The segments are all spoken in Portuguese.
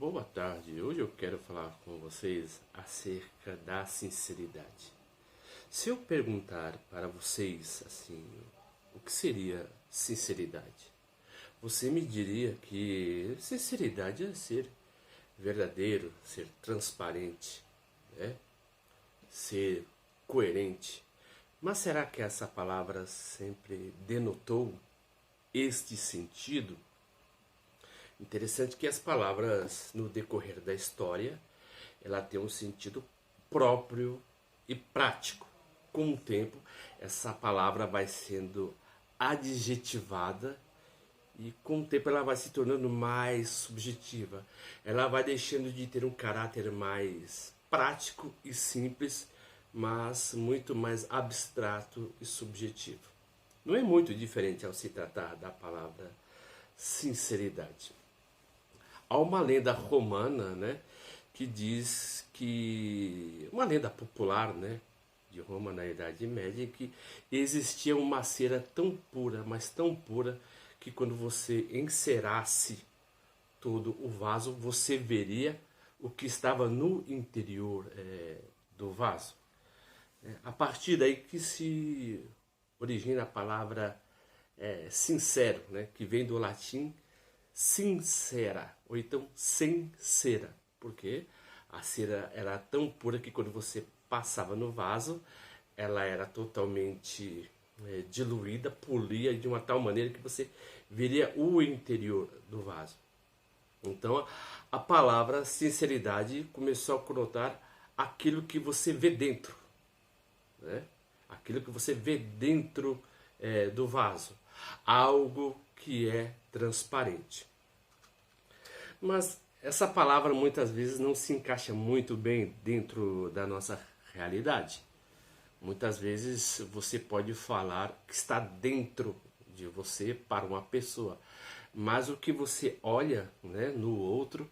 Boa tarde, hoje eu quero falar com vocês acerca da sinceridade. Se eu perguntar para vocês assim, o que seria sinceridade? Você me diria que sinceridade é ser verdadeiro, ser transparente, né? Ser coerente. Mas será que essa palavra sempre denotou este sentido? Interessante que as palavras, no decorrer da história, ela tem um sentido próprio e prático. Com o tempo, essa palavra vai sendo adjetivada e com o tempo ela vai se tornando mais subjetiva. Ela vai deixando de ter um caráter mais prático e simples, mas muito mais abstrato e subjetivo. Não é muito diferente ao se tratar da palavra sinceridade. Há uma lenda romana, né, que diz que uma lenda popular, né, de Roma na Idade Média, que existia uma cera tão pura, mas tão pura, que quando você encerasse todo o vaso, você veria o que estava no interior do vaso. A partir daí que se origina a palavra sincero, né, que vem do latim sincera, ou então sem cera, porque a cera era tão pura que quando você passava no vaso, ela era totalmente diluída, polia de uma tal maneira que você veria o interior do vaso. Então a palavra sinceridade começou a conotar aquilo que você vê dentro, né? Aquilo que você vê dentro do vaso, algo que é transparente. Mas essa palavra muitas vezes não se encaixa muito bem dentro da nossa realidade. Muitas vezes você pode falar que está dentro de você para uma pessoa, mas o que você olha, né, no outro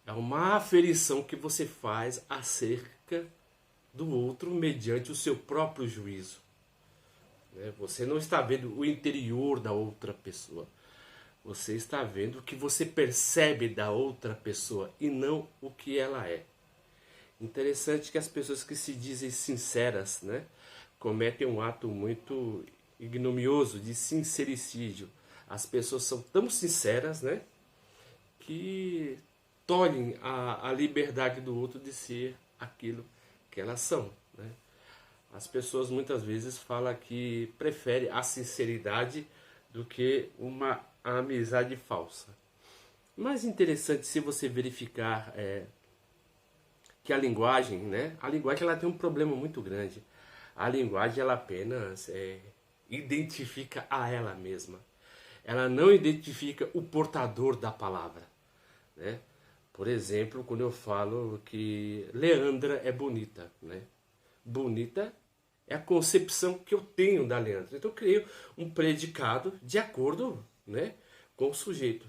é uma aferição que você faz acerca do outro mediante o seu próprio juízo. Você não está vendo o interior da outra pessoa. Você está vendo o que você percebe da outra pessoa e não o que ela é. Interessante que as pessoas que se dizem sinceras, né, cometem um ato muito ignominioso de sincericídio. As pessoas são tão sinceras, né, que tolhem a liberdade do outro de ser aquilo que elas são, né? As pessoas muitas vezes falam que preferem a sinceridade do que uma amizade falsa. Mais interessante se você verificar que a linguagem, né? A linguagem ela tem um problema muito grande. A linguagem ela apenas identifica a ela mesma. Ela não identifica o portador da palavra, né? Por exemplo, quando eu falo que Leandra é bonita, né? Bonita é a concepção que eu tenho da Leandra. Então eu criei um predicado de acordo, né, com o sujeito.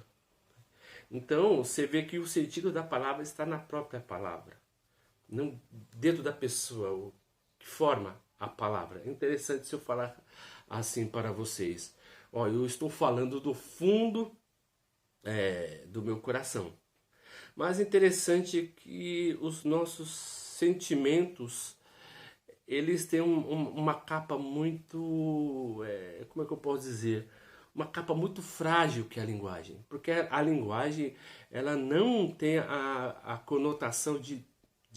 Então você vê que o sentido da palavra está na própria palavra, não dentro da pessoa, o que forma a palavra. É interessante se eu falar assim para vocês. Ó, eu estou falando do fundo do meu coração. Mas interessante que os nossos sentimentos eles têm uma capa muito, como é que eu posso dizer? Uma capa muito frágil que é a linguagem. Porque a linguagem ela não tem a conotação de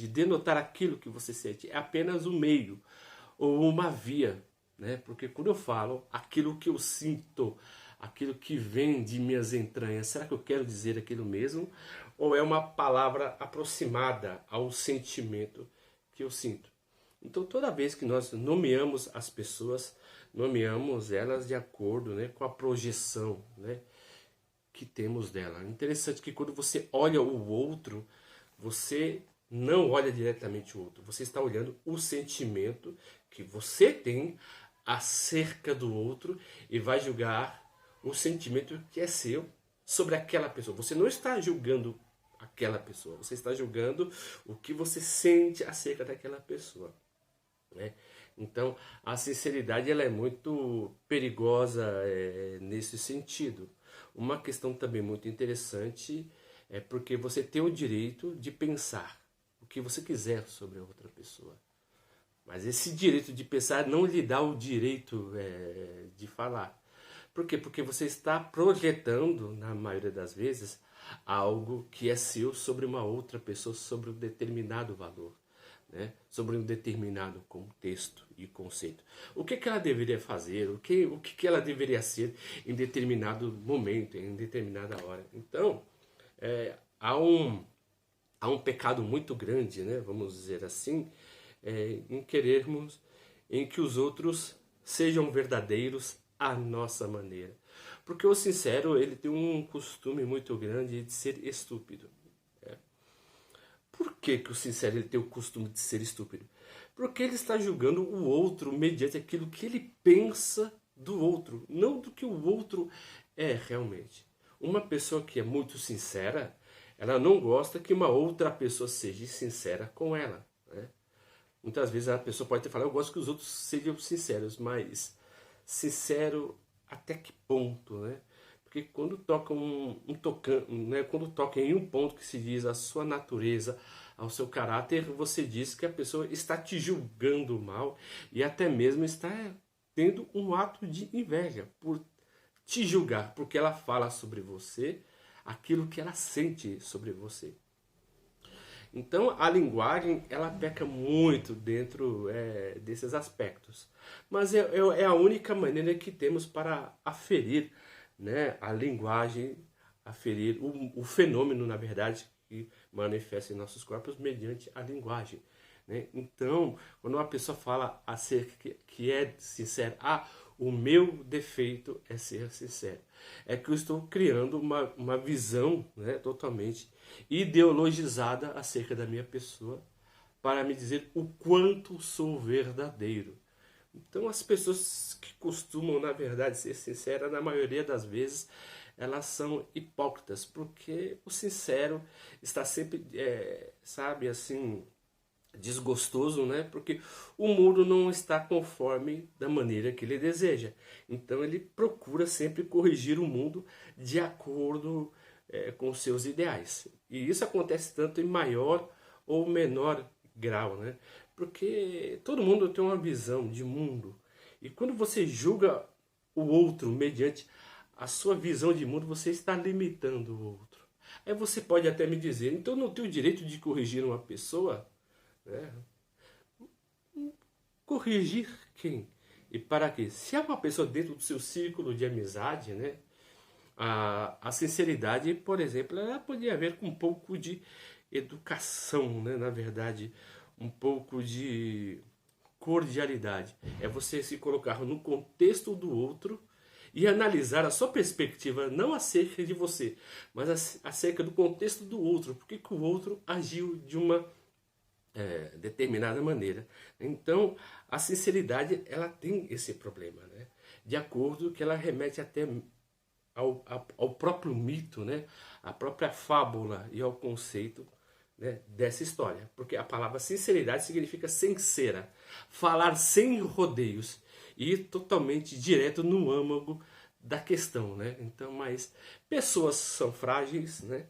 denotar aquilo que você sente. É apenas um meio ou uma via, né? Porque quando eu falo aquilo que eu sinto, aquilo que vem de minhas entranhas, será que eu quero dizer aquilo mesmo? Ou é uma palavra aproximada ao sentimento que eu sinto? Então toda vez que nós nomeamos as pessoas, nomeamos elas de acordo, né, com a projeção, né, que temos dela. Interessante que quando você olha o outro, você não olha diretamente o outro. Você está olhando o sentimento que você tem acerca do outro e vai julgar o sentimento que é seu sobre aquela pessoa. Você não está julgando aquela pessoa, você está julgando o que você sente acerca daquela pessoa, né? Então a sinceridade ela é muito perigosa nesse sentido. Uma questão também muito interessante É porque você tem o direito de pensar o que você quiser sobre a outra pessoa. Mas esse direito de pensar não lhe dá o direito de falar. Por quê? Porque você está projetando, na maioria das vezes, algo que é seu sobre uma outra pessoa, sobre um determinado valor, né? Sobre um determinado contexto e conceito. O que ela deveria fazer, o que ela deveria ser em determinado momento, em determinada hora. Então, há um pecado muito grande, né? Vamos dizer assim, em querermos em que os outros sejam verdadeiros à nossa maneira. Porque o sincero, ele tem um costume muito grande de ser estúpido. Por que o sincero ele tem o costume de ser estúpido? Porque ele está julgando o outro mediante aquilo que ele pensa do outro, não do que o outro é realmente. Uma pessoa que é muito sincera, ela não gosta que uma outra pessoa seja sincera com ela, né? Muitas vezes a pessoa pode ter falado, eu gosto que os outros sejam sinceros, mas sincero até que ponto, né? Porque quando toca né? Quando toca em um ponto que se diz a sua natureza, ao seu caráter, você diz que a pessoa está te julgando mal e até mesmo está tendo um ato de inveja por te julgar, porque ela fala sobre você aquilo que ela sente sobre você. Então a linguagem ela peca muito dentro desses aspectos, mas é a única maneira que temos para aferir, né, a linguagem, aferir o fenômeno, na verdade, que manifesta em nossos corpos mediante a linguagem, né? Então, quando uma pessoa fala acerca que é sincera, o meu defeito é ser sincero. É que eu estou criando uma visão, né, totalmente ideologizada acerca da minha pessoa para me dizer o quanto sou verdadeiro. Então, as pessoas que costumam, na verdade, ser sinceras, na maioria das vezes, elas são hipócritas, porque o sincero está sempre, sabe, assim, desgostoso, né? Porque o mundo não está conforme da maneira que ele deseja. Então ele procura sempre corrigir o mundo de acordo com seus ideais. E isso acontece tanto em maior ou menor grau, né? Porque todo mundo tem uma visão de mundo. E quando você julga o outro mediante a sua visão de mundo, você está limitando o outro. Aí você pode até me dizer, então eu não tenho o direito de corrigir uma pessoa? Né? Corrigir quem? E para quê? Se é uma pessoa dentro do seu círculo de amizade, né? A sinceridade, por exemplo, ela poderia haver com um pouco de educação, né? Na verdade, um pouco de cordialidade. É você se colocar no contexto do outro e analisar a sua perspectiva, não acerca de você, mas acerca do contexto do outro. Por que o outro agiu de uma determinada maneira. Então, a sinceridade ela tem esse problema, né? De acordo que ela remete até ao próprio mito, né? A própria fábula e ao conceito, né, dessa história. Porque a palavra sinceridade significa sincera, falar sem rodeios e ir totalmente direto no âmago da questão, né? Então, mas pessoas são frágeis, né?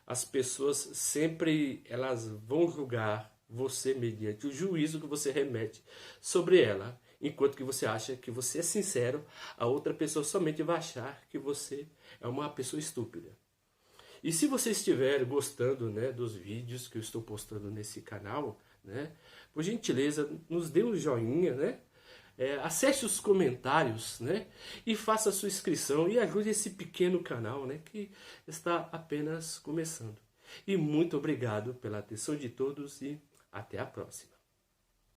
As pessoas sempre elas vão julgar você mediante o juízo que você remete sobre ela. Enquanto que você acha que você é sincero, a outra pessoa somente vai achar que você é uma pessoa estúpida. E se você estiver gostando, né, dos vídeos que eu estou postando nesse canal, né, por gentileza, nos dê um joinha, né? Acesse os comentários, né? E faça a sua inscrição e ajude esse pequeno canal, né, que está apenas começando. E muito obrigado pela atenção de todos e até a próxima.